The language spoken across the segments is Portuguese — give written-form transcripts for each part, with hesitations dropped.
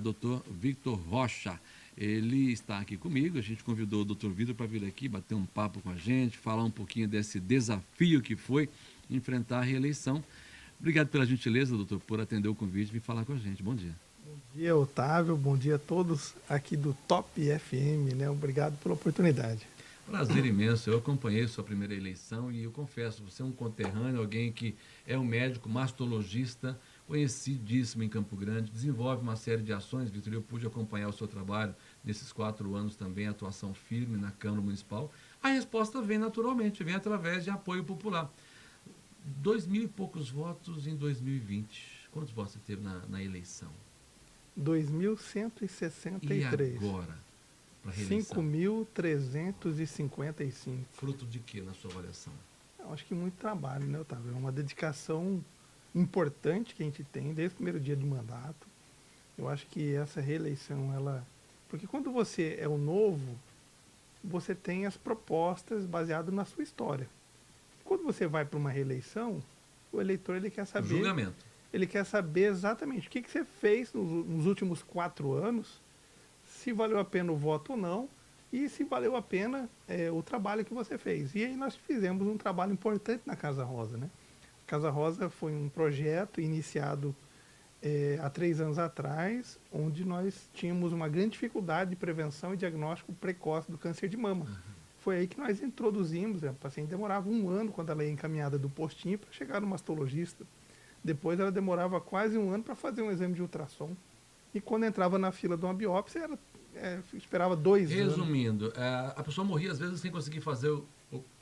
Dr. Victor Rocha. Ele está aqui comigo, a gente convidou o Dr. Victor para vir aqui bater um papo com a gente, falar um pouquinho desse desafio que foi enfrentar a reeleição. Obrigado pela gentileza, doutor, por atender o convite e vir falar com a gente. Bom dia. Bom dia, Otávio. Bom dia a todos aqui do Top FM, né? Obrigado pela oportunidade. Prazer imenso. Eu acompanhei sua primeira eleição e eu confesso, você é um conterrâneo, alguém que é um médico mastologista, conhecidíssimo em Campo Grande, desenvolve uma série de ações. Vitor, eu pude acompanhar o seu trabalho nesses 4 anos também, atuação firme na Câmara Municipal. A resposta vem naturalmente, vem através de apoio popular. 2.000 e poucos votos em 2020. Quantos votos você teve na eleição? 2.163. E agora, para a reeleição? 5.355. Fruto de quê, na sua avaliação? Eu acho que muito trabalho, né, Otávio? É uma dedicação importante que a gente tem desde o primeiro dia de mandato. Eu acho que essa reeleição, ela... Porque quando você é o novo, você tem as propostas baseadas na sua história. Quando você vai para uma reeleição, o eleitor ele quer saber... Julgamento. Ele quer saber exatamente o que você fez nos últimos 4 anos, se valeu a pena o voto ou não, e se valeu a pena o trabalho que você fez. E aí nós fizemos um trabalho importante na Casa Rosa, né? A Casa Rosa foi um projeto iniciado há 3 anos atrás, onde nós tínhamos uma grande dificuldade de prevenção e diagnóstico precoce do câncer de mama. Foi aí que nós introduzimos, a paciente demorava 1 ano quando ela ia encaminhada do postinho para chegar no mastologista. Depois ela demorava quase 1 ano para fazer um exame de ultrassom. E quando entrava na fila de uma biópsia, ela esperava 2 anos. Resumindo, a pessoa morria às vezes sem conseguir fazer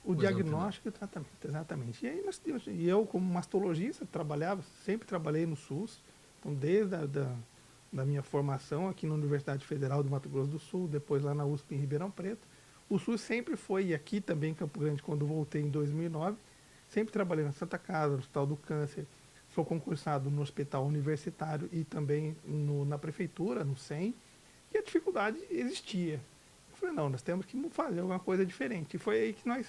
O diagnóstico e o tratamento, exatamente. E aí eu, como mastologista, sempre trabalhei no SUS. Então, desde da minha formação aqui na Universidade Federal do Mato Grosso do Sul, depois lá na USP em Ribeirão Preto, o SUS sempre foi, e aqui também em Campo Grande, quando voltei em 2009, sempre trabalhei na Santa Casa, no Hospital do Câncer. Sou concursado no Hospital Universitário e também na Prefeitura, no SEM, e a dificuldade existia. Eu falei, não, nós temos que fazer alguma coisa diferente. E foi aí que nós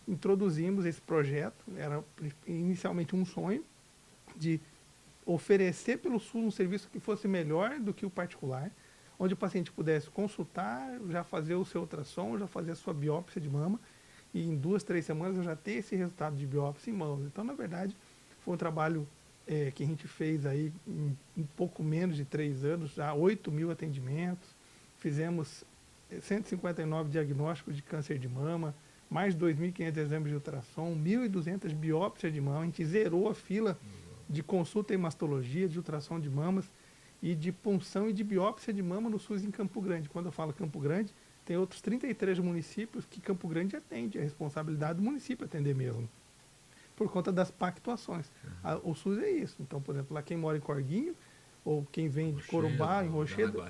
introduzimos esse projeto. Era inicialmente um sonho de oferecer pelo SUS um serviço que fosse melhor do que o particular, onde o paciente pudesse consultar, já fazer o seu ultrassom, já fazer a sua biópsia de mama, e em 2, 3 semanas eu já ter esse resultado de biópsia em mãos. Então, na verdade, foi um trabalho que a gente fez aí em um pouco menos de 3 anos, já 8.000 atendimentos, fizemos 159 diagnósticos de câncer de mama, mais de 2.500 exames de ultrassom, 1.200 biópsias de mama, a gente zerou a fila de consulta em mastologia, de ultrassom de mamas e de punção e de biópsia de mama no SUS em Campo Grande. Quando eu falo Campo Grande, tem outros 33 municípios que Campo Grande atende, é responsabilidade do município atender mesmo, por conta das pactuações. O SUS é isso. Então, por exemplo, lá quem mora em Corguinho, ou quem vem de Corumbá, em Rochedo,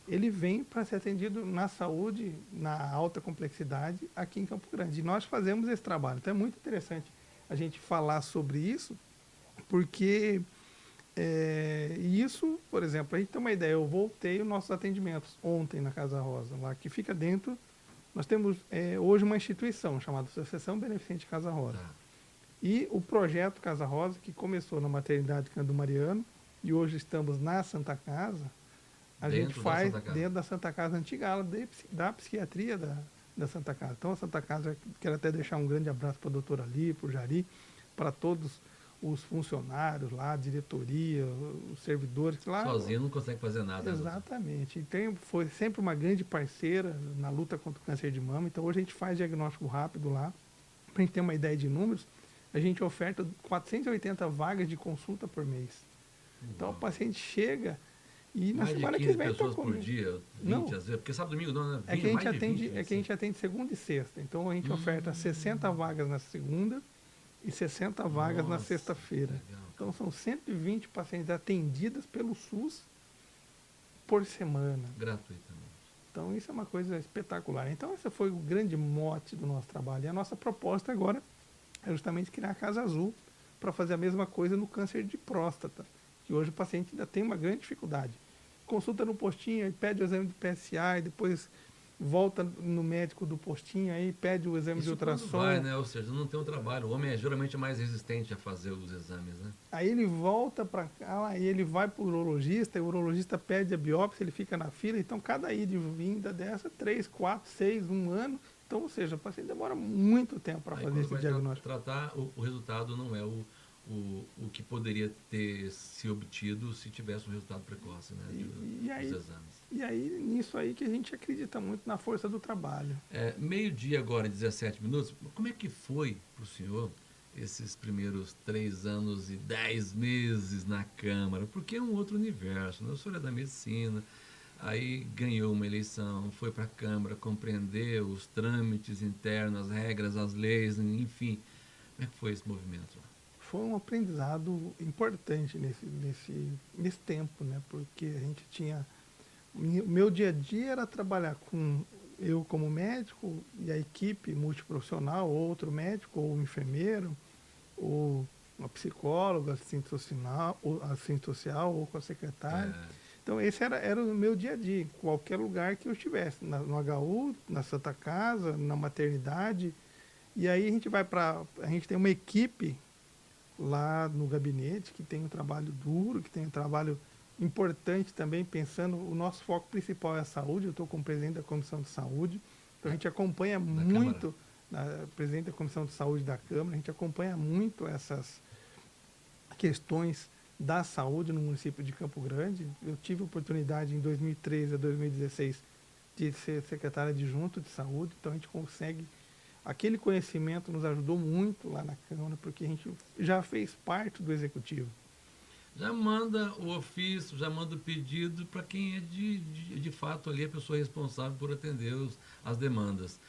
ele vem para ser atendido na saúde, na alta complexidade, aqui em Campo Grande. E nós fazemos esse trabalho. Então é muito interessante a gente falar sobre isso, porque isso, por exemplo, a gente tem uma ideia, eu voltei os nossos atendimentos ontem na Casa Rosa, lá que fica dentro, nós temos hoje uma instituição chamada Associação Beneficente Casa Rosa. E o projeto Casa Rosa, que começou na maternidade Cândido Mariano, e hoje estamos na Santa Casa, a gente faz dentro da Santa Casa antiga, ala da psiquiatria da Santa Casa. Então, a Santa Casa, quero até deixar um grande abraço para a doutora Ali, para o Jari, para todos os funcionários lá, a diretoria, os servidores. Lá, sozinho não consegue fazer nada. Exatamente. Então, foi sempre uma grande parceira na luta contra o câncer de mama. Então, hoje a gente faz diagnóstico rápido lá. Para a gente ter uma ideia de números, a gente oferta 480 vagas de consulta por mês. Então, o paciente chega e na semana que vem pessoas por dia, 20 não, às vezes, porque sábado domingo não, né? É que a gente atende, 20, que a gente atende segunda e sexta. Então, a gente oferta 60 vagas na segunda e 60 vagas na sexta-feira. Então, são 120 pacientes atendidas pelo SUS por semana. Gratuitamente. Então, isso é uma coisa espetacular. Então, esse foi o grande mote do nosso trabalho. E a nossa proposta agora é justamente criar a Casa Azul para fazer a mesma coisa no câncer de próstata, que hoje o paciente ainda tem uma grande dificuldade. Consulta no postinho, pede o exame de PSA e depois volta no médico do postinho, aí pede o exame de ultrassom. Vai, né? Ou seja, não tem um trabalho. O homem é geralmente mais resistente a fazer os exames, né? Aí ele volta para cá, aí ele vai para o urologista, e o urologista pede a biópsia, ele fica na fila. Então, cada ida e vinda dessa, 3, 4, 6, 1 ano. Então, ou seja, o paciente demora muito tempo para fazer esse diagnóstico. Tratar, o resultado não é o que poderia ter se obtido se tivesse um resultado precoce, né? Dos exames. E aí, nisso aí que a gente acredita muito na força do trabalho. Meio-dia agora, 17 minutos. Como é que foi para o senhor esses primeiros 3 anos e 10 meses na Câmara? Porque é um outro universo, né? O senhor é da medicina, aí ganhou uma eleição, foi para a Câmara, compreendeu os trâmites internos, as regras, as leis, enfim. Como é que foi esse movimento lá? Foi um aprendizado importante nesse tempo, né? Porque a gente tinha... O meu dia a dia era trabalhar com eu como médico e a equipe multiprofissional, ou outro médico, ou um enfermeiro, ou uma psicóloga, assistente social, ou com a secretária. Então, esse era o meu dia a dia, em qualquer lugar que eu estivesse, no HU, na Santa Casa, na maternidade. E aí a gente a gente tem uma equipe lá no gabinete que tem um trabalho duro, que tem um trabalho importante também, pensando, o nosso foco principal é a saúde. Eu estou como presidente da Comissão de Saúde, então a gente acompanha muito, presidente da Comissão de Saúde da Câmara, a gente acompanha muito essas questões da saúde no município de Campo Grande. Eu tive a oportunidade em 2013 a 2016 de ser secretário adjunto de saúde, então a gente consegue, aquele conhecimento nos ajudou muito lá na Câmara, porque a gente já fez parte do Executivo. Já manda o ofício, já manda o pedido para quem é de fato ali a pessoa responsável por atender as demandas.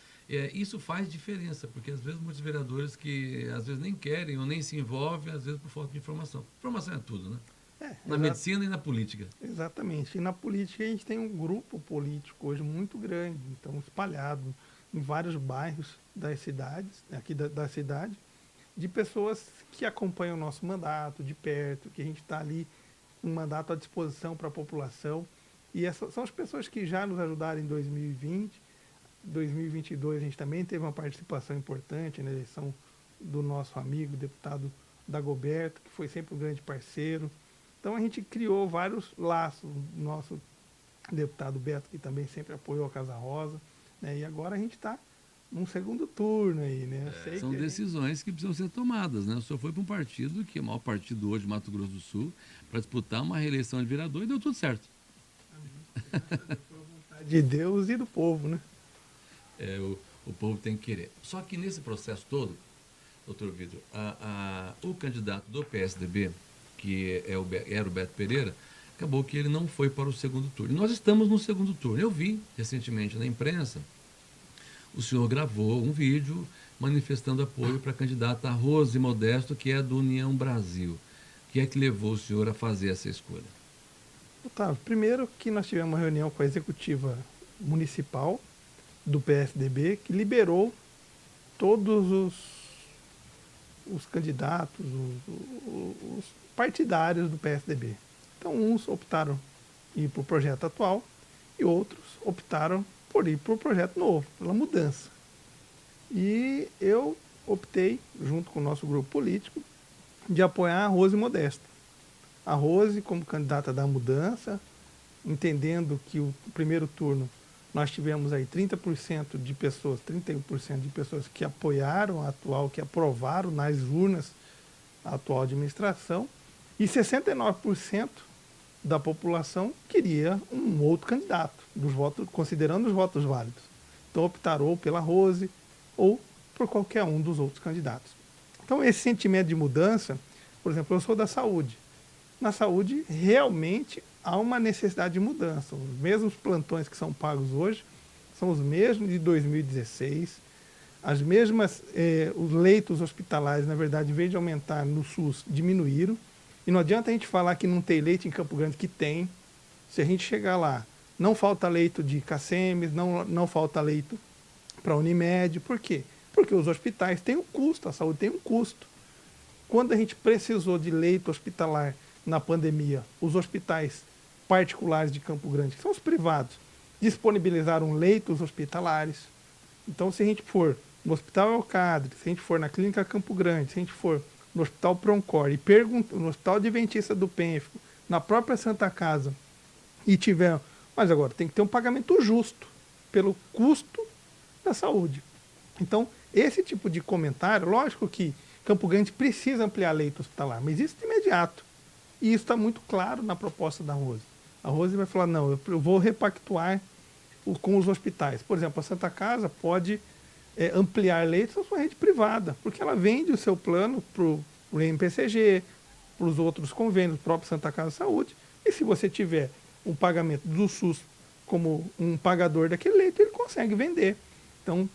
Isso faz diferença, porque às vezes muitos vereadores que às vezes nem querem ou nem se envolvem, às vezes por falta de informação. Informação é tudo, né? Na medicina e na política. Exatamente. E na política a gente tem um grupo político hoje muito grande, então espalhado em vários bairros das cidades, aqui da cidade, de pessoas que acompanham o nosso mandato de perto, que a gente está ali com um mandato à disposição para a população. E essas são as pessoas que já nos ajudaram em 2020. 2022 a gente também teve uma participação importante na eleição do nosso amigo, deputado Dagoberto, que foi sempre um grande parceiro. Então a gente criou vários laços. Nosso deputado Beto, que também sempre apoiou a Casa Rosa, né? E agora a gente está num segundo turno aí, né? São decisões que precisam ser tomadas, né? O senhor foi para um partido, que é o maior partido hoje de Mato Grosso do Sul, para disputar uma reeleição de vereador e deu tudo certo. Foi a vontade de Deus e do povo, né? O povo tem que querer. Só que nesse processo todo, doutor Vitor, o candidato do PSDB, que era o Beto Pereira, acabou que ele não foi para o segundo turno. E nós estamos no segundo turno. Eu vi recentemente na imprensa, o senhor gravou um vídeo manifestando apoio para a candidata Rose Modesto, que é do União Brasil. O que é que levou o senhor a fazer essa escolha? Otávio, primeiro que nós tivemos uma reunião com a executiva municipal do PSDB, que liberou todos os candidatos, os partidários do PSDB. Então, uns optaram ir para o projeto atual e outros optaram por ir para o projeto novo, pela mudança. E eu optei, junto com o nosso grupo político, de apoiar a Rose Modesto. A Rose como candidata da mudança, entendendo que o primeiro turno nós tivemos aí 30% de pessoas, 31% de pessoas que apoiaram a atual, que aprovaram nas urnas a atual administração, e 69% da população queria um outro candidato, considerando os votos válidos. Então optaram ou pela Rose ou por qualquer um dos outros candidatos. Então esse sentimento de mudança, por exemplo, eu sou da saúde. Na saúde realmente há uma necessidade de mudança. Os mesmos plantões que são pagos hoje são os mesmos de 2016. As mesmas, os leitos hospitalares, na verdade, em vez de aumentar no SUS, diminuíram. E não adianta a gente falar que não tem leito em Campo Grande, que tem. Se a gente chegar lá, não falta leito de CACEMES, não falta leito para a Unimed. Por quê? Porque os hospitais têm um custo, a saúde tem um custo. Quando a gente precisou de leito hospitalar na pandemia, os hospitais particulares de Campo Grande, que são os privados, disponibilizaram leitos hospitalares. Então, se a gente for no Hospital Elcadre, se a gente for na Clínica Campo Grande, se a gente for no Hospital Proncor e no Hospital Adventista do Pênfico, na própria Santa Casa, e tiver... Mas agora, tem que ter um pagamento justo pelo custo da saúde. Então, esse tipo de comentário, lógico que Campo Grande precisa ampliar leito hospitalar, mas isso de imediato. E isso está muito claro na proposta da Rose. A Rose vai falar, não, eu vou repactuar com os hospitais. Por exemplo, a Santa Casa pode ampliar leitos na sua rede privada, porque ela vende o seu plano para o MPCG, para os outros convênios, o próprio Santa Casa Saúde, e se você tiver um pagamento do SUS como um pagador daquele leito, ele consegue vender. Então,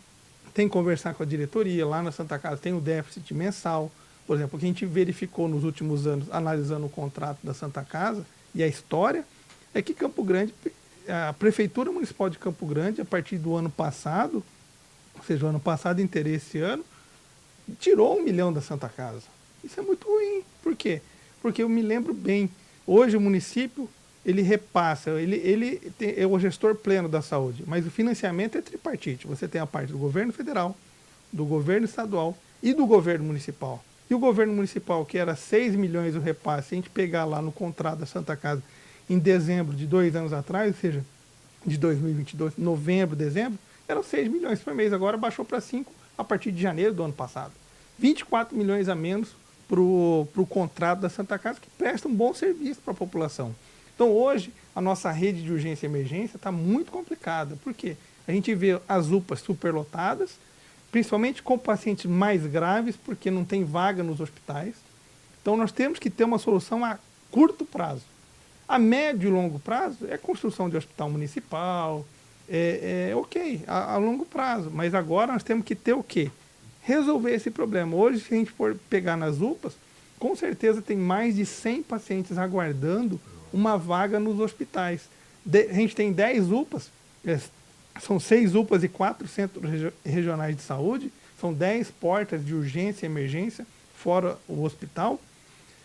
tem que conversar com a diretoria, lá na Santa Casa tem o déficit mensal. Por exemplo, o que a gente verificou nos últimos anos, analisando o contrato da Santa Casa e a história, é que Campo Grande, a Prefeitura Municipal de Campo Grande, a partir do ano passado, ou seja, o ano passado inteiro esse ano, tirou 1 milhão da Santa Casa. Isso é muito ruim. Por quê? Porque eu me lembro bem, hoje o município, ele repassa, ele é o gestor pleno da saúde, mas o financiamento é tripartite. Você tem a parte do governo federal, do governo estadual e do governo municipal. E o governo municipal, que era 6 milhões o repasse, se a gente pegar lá no contrato da Santa Casa em dezembro de 2 anos atrás, ou seja, de 2022, novembro, dezembro, eram 6 milhões por mês, agora baixou para 5 a partir de janeiro do ano passado. 24 milhões a menos para o contrato da Santa Casa, que presta um bom serviço para a população. Então hoje a nossa rede de urgência e emergência está muito complicada. Por quê? A gente vê as UPAs superlotadas, principalmente com pacientes mais graves, porque não tem vaga nos hospitais. Então nós temos que ter uma solução a curto prazo. A médio e longo prazo é construção de hospital municipal, ok, a longo prazo. Mas agora nós temos que ter o quê? Resolver esse problema. Hoje, se a gente for pegar nas UPAs, com certeza tem mais de 100 pacientes aguardando uma vaga nos hospitais. A gente tem 10 UPAs, são 6 UPAs e 4 centros regionais de saúde, são 10 portas de urgência e emergência, fora o hospital.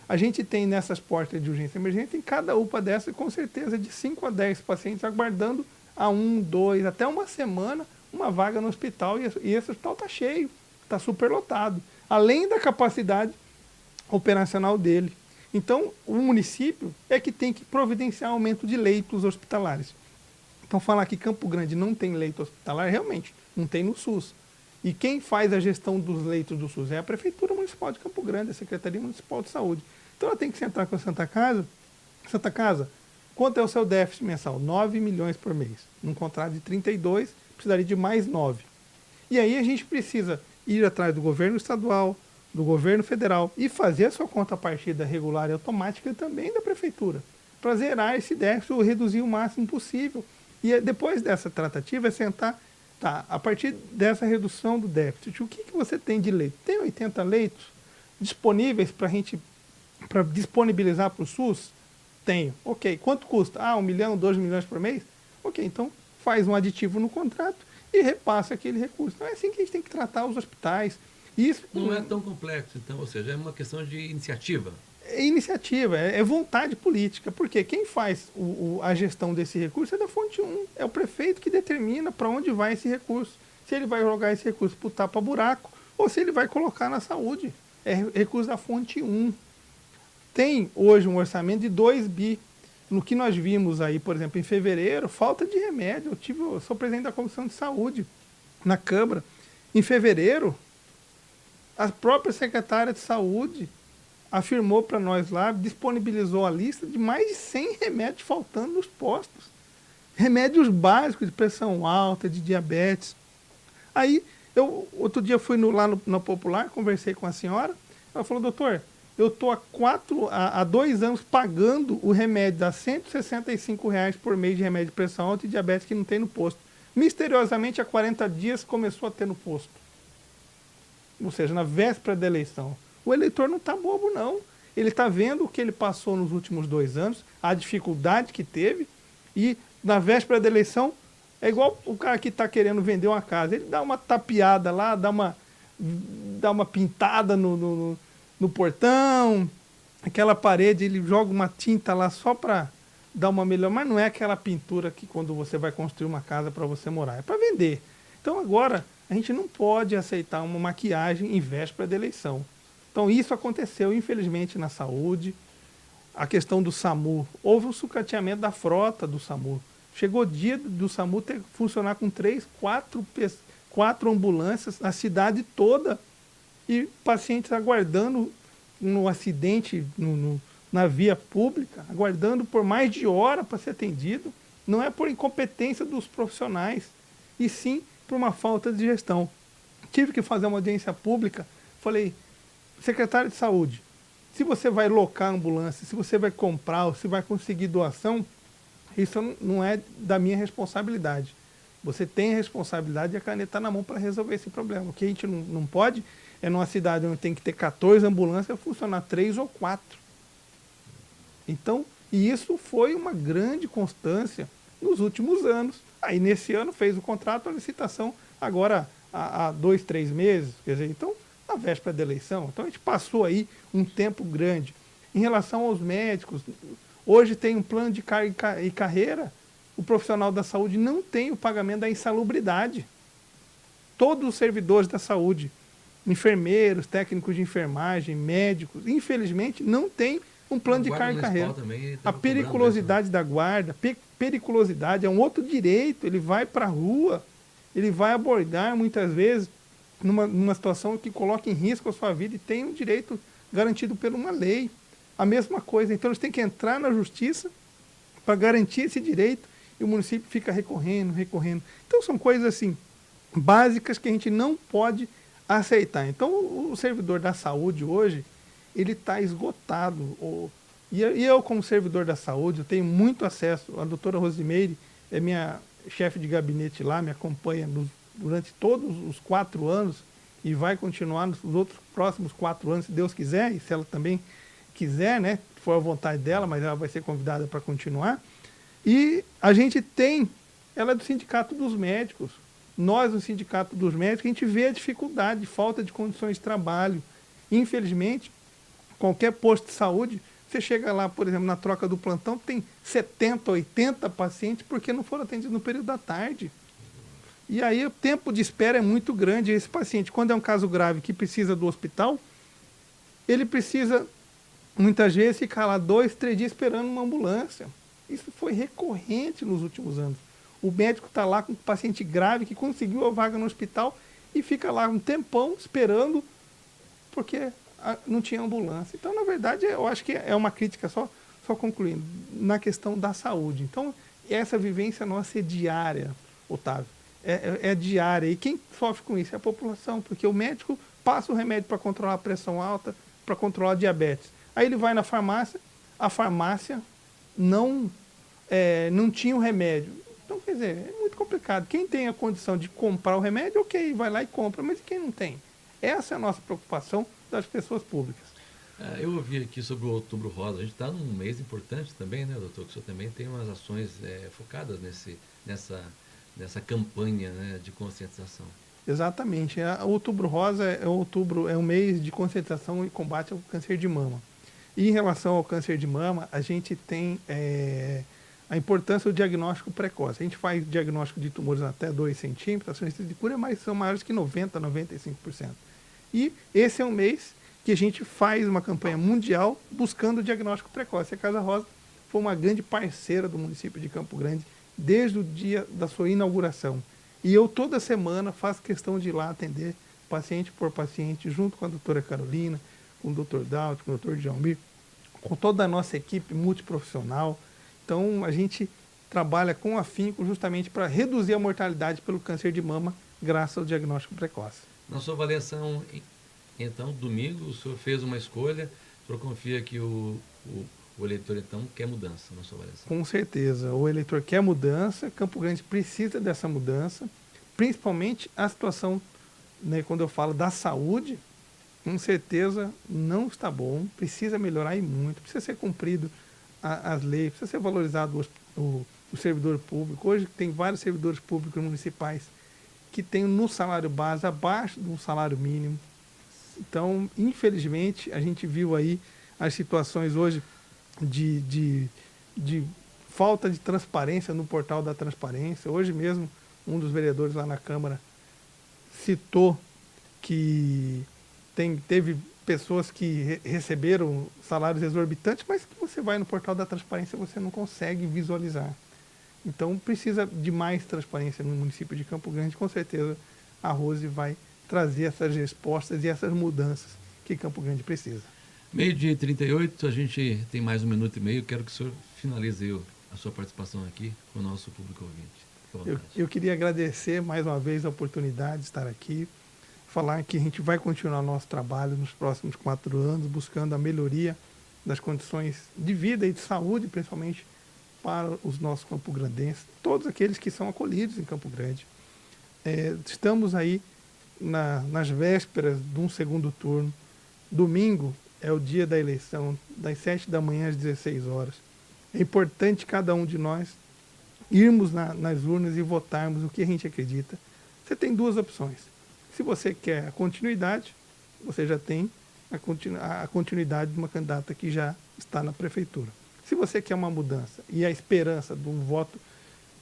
A gente tem nessas portas de urgência e emergência, em cada UPA dessa, com certeza, de 5 a 10 pacientes aguardando há 1, 2, até uma semana, uma vaga no hospital, e esse hospital está cheio, está superlotado, além da capacidade operacional dele. Então, o município é que tem que providenciar aumento de leitos hospitalares. Então, falar que Campo Grande não tem leito hospitalar, realmente, não tem no SUS. E quem faz a gestão dos leitos do SUS é a Prefeitura Municipal de Campo Grande, a Secretaria Municipal de Saúde. Então, ela tem que sentar com a Santa Casa. Santa Casa, quanto é o seu déficit mensal? 9 milhões por mês. Num contrato de 32, precisaria de mais 9. E aí a gente precisa ir atrás do governo estadual, do governo federal e fazer a sua contrapartida regular e automática também da prefeitura, para zerar esse déficit ou reduzir o máximo possível. E depois dessa tratativa é sentar, tá, a partir dessa redução do déficit, o que você tem de leito? Tem 80 leitos disponíveis para disponibilizar para o SUS? Tenho. Ok. Quanto custa? 1 milhão, 2 milhões por mês? Ok, então faz um aditivo no contrato e repassa aquele recurso. Então é assim que a gente tem que tratar os hospitais. Isso não é tão complexo, então, ou seja, é uma questão de iniciativa. É iniciativa, é vontade política, porque quem faz a gestão desse recurso é da fonte 1, é o prefeito que determina para onde vai esse recurso, se ele vai jogar esse recurso para o tapa-buraco ou se ele vai colocar na saúde, é recurso da fonte 1. Tem hoje um orçamento de 2 bi, no que nós vimos aí, por exemplo, em fevereiro, falta de remédio, eu sou presidente da Comissão de Saúde na Câmara, em fevereiro, a própria secretária de Saúde afirmou para nós lá, disponibilizou a lista de mais de 100 remédios faltando nos postos. Remédios básicos de pressão alta, de diabetes. Aí, outro dia fui lá no Popular, conversei com a senhora, ela falou, doutor, eu estou há 2 anos pagando o remédio a R$ 165 por mês de remédio de pressão alta e diabetes que não tem no posto. Misteriosamente, há 40 dias começou a ter no posto. Ou seja, na véspera da eleição. O eleitor não está bobo, não. Ele está vendo o que ele passou nos últimos 2 anos, a dificuldade que teve, e na véspera da eleição, é igual o cara que está querendo vender uma casa. Ele dá uma tapeada lá, dá uma pintada no portão, aquela parede, ele joga uma tinta lá só para dar uma melhor, mas não é aquela pintura que quando você vai construir uma casa para você morar, é para vender. Então agora a gente não pode aceitar uma maquiagem em véspera da eleição. Então isso aconteceu, infelizmente, na saúde. A questão do SAMU, houve um sucateamento da frota do SAMU. Chegou o dia do SAMU ter que funcionar com 3, 4 ambulâncias na cidade toda e pacientes aguardando no acidente na via pública, aguardando por mais de hora para ser atendido. Não é por incompetência dos profissionais, e sim por uma falta de gestão. Tive que fazer uma audiência pública, falei, secretário de saúde, se você vai locar ambulância, se você vai comprar, ou se vai conseguir doação, isso não é da minha responsabilidade. Você tem a responsabilidade de a caneta na mão para resolver esse problema. O que a gente não pode é numa cidade onde tem que ter 14 ambulâncias, funcionar 3 ou 4. Então, e isso foi uma grande constância nos últimos anos. Aí nesse ano fez o contrato, a licitação, agora há 2, 3 meses, quer dizer, então, na véspera da eleição. Então a gente passou aí um tempo grande. Em relação aos médicos, hoje tem um plano de carga e carreira, o profissional da saúde não tem o pagamento da insalubridade. Todos os servidores da saúde, enfermeiros, técnicos de enfermagem, médicos, infelizmente não tem um plano de carga e carreira. A periculosidade da guarda, periculosidade é um outro direito, ele vai para a rua, ele vai abordar muitas vezes numa situação que coloca em risco a sua vida e tem um direito garantido por uma lei. A mesma coisa, então eles têm que entrar na justiça para garantir esse direito e o município fica recorrendo. Então são coisas assim, básicas que a gente não pode aceitar. Então o servidor da saúde hoje, ele está esgotado. E eu, como servidor da saúde, eu tenho muito acesso. A doutora Rosimeire é minha chefe de gabinete lá, me acompanha durante todos os 4 anos e vai continuar nos outros próximos 4 anos, se Deus quiser, e se ela também quiser, né, for a vontade dela, mas ela vai ser convidada para continuar. E a gente tem, ela é do Sindicato dos Médicos, nós do Sindicato dos Médicos, a gente vê a dificuldade, falta de condições de trabalho. Infelizmente, qualquer posto de saúde, você chega lá, por exemplo, na troca do plantão, tem 70, 80 pacientes porque não foram atendidos no período da tarde. E aí o tempo de espera é muito grande. Esse paciente, quando é um caso grave que precisa do hospital, ele precisa, muitas vezes, ficar lá 2, 3 dias esperando uma ambulância. Isso foi recorrente nos últimos anos. O médico está lá com um paciente grave que conseguiu a vaga no hospital e fica lá um tempão esperando porque não tinha ambulância. Então, na verdade, eu acho que é uma crítica, só concluindo, na questão da saúde. Então, essa vivência nossa é diária, Otávio. É diária. E quem sofre com isso é a população, porque o médico passa o remédio para controlar a pressão alta, para controlar a diabetes. Aí ele vai na farmácia, a farmácia não tinha o remédio. Então, quer dizer, é muito complicado. Quem tem a condição de comprar o remédio, ok, vai lá e compra, mas quem não tem? Essa é a nossa preocupação das pessoas públicas. Eu ouvi aqui sobre o Outubro Rosa. A gente está num mês importante também, né, doutor? Que o senhor também tem umas ações focadas nessa campanha, né, de conscientização. Exatamente. O Outubro Rosa é um mês de conscientização e combate ao câncer de mama. E em relação ao câncer de mama, a gente tem a importância do diagnóstico precoce. A gente faz diagnóstico de tumores até 2 centímetros, as chances de cura são maiores que 90%, 95%. E esse é um mês que a gente faz uma campanha mundial buscando o diagnóstico precoce. A Casa Rosa foi uma grande parceira do município de Campo Grande desde o dia da sua inauguração. E eu toda semana faço questão de ir lá atender paciente por paciente, junto com a doutora Carolina, com o doutor Dalton, com o doutor Djalmir, com toda a nossa equipe multiprofissional. Então, a gente trabalha com afinco justamente para reduzir a mortalidade pelo câncer de mama, graças ao diagnóstico precoce. Na sua avaliação, então, domingo, o senhor fez uma escolha, o senhor confia que o eleitor, então, quer mudança, na sua avaliação? Com certeza, o eleitor quer mudança, Campo Grande precisa dessa mudança, principalmente a situação, né, quando eu falo da saúde, com certeza não está bom, precisa melhorar e muito, precisa ser cumprido as leis, precisa ser valorizado o servidor público. Hoje tem vários servidores públicos municipais que têm no salário base abaixo do salário mínimo. Então, infelizmente, a gente viu aí as situações hoje de falta de transparência no portal da transparência. Hoje mesmo, um dos vereadores lá na Câmara citou que teve pessoas que receberam salários exorbitantes, mas que você vai no portal da transparência e você não consegue visualizar. Então precisa de mais transparência no município de Campo Grande. Com certeza a Rose vai trazer essas respostas e essas mudanças que Campo Grande precisa. 12h38, a gente tem mais 1 minuto e meio. Quero que o senhor finalize a sua participação aqui com o nosso público ouvinte. Eu queria agradecer mais uma vez a oportunidade de estar aqui, falar que a gente vai continuar nosso trabalho nos próximos 4 anos, buscando a melhoria das condições de vida e de saúde, principalmente para os nossos campograndenses, todos aqueles que são acolhidos em Campo Grande. Estamos aí nas vésperas de um segundo turno. Domingo é o dia da eleição, das 7 da manhã às 16 horas. É importante cada um de nós irmos nas urnas e votarmos o que a gente acredita. Você tem 2 opções. Se você quer a continuidade, você já tem a continuidade de uma candidata que já está na prefeitura. Se você quer uma mudança e a esperança de um voto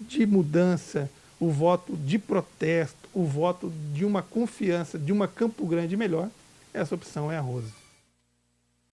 de mudança, o voto de protesto, o voto de uma confiança, de uma Campo Grande melhor, essa opção é a Rose.